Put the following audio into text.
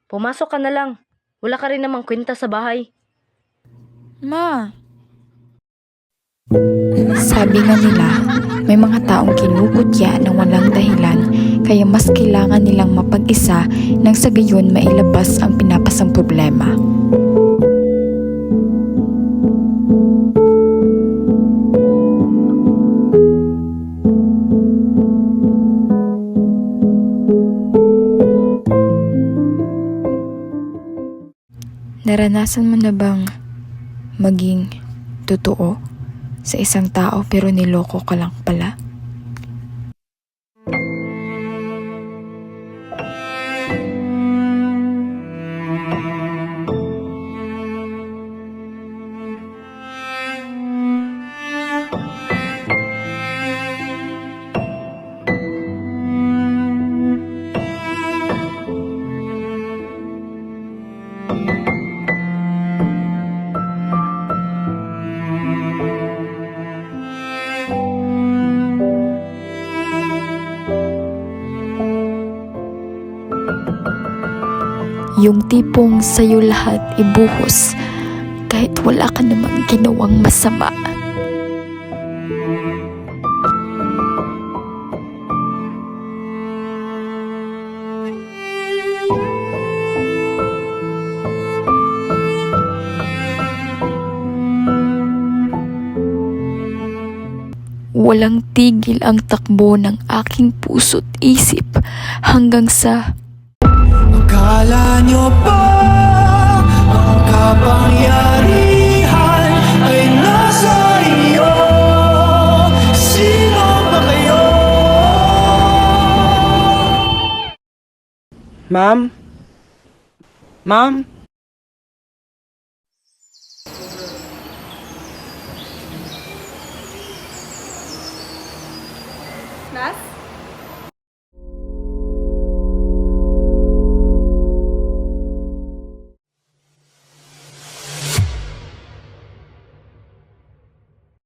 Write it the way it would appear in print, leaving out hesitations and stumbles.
Pumasok ka na lang. Wala ka rin namang kwenta sa bahay. Ma, sabi nga nila, may mga taong kinukutya ng walang dahilan kaya mas kailangan nilang mapag-isa nang sa gayon mailabas ang pinapasang problema. Naranasan mo na bang maging totoo sa isang tao pero niloko ka lang pala? Yung tipong sa'yo lahat ibuhos kahit wala ka namang ginawang masama. Walang tigil ang takbo ng aking puso't isip hanggang sa Akala nyo ba ang kapangyarihan ay nasa iyo? Sino ba kayo? Ma'am? Ma'am? Class?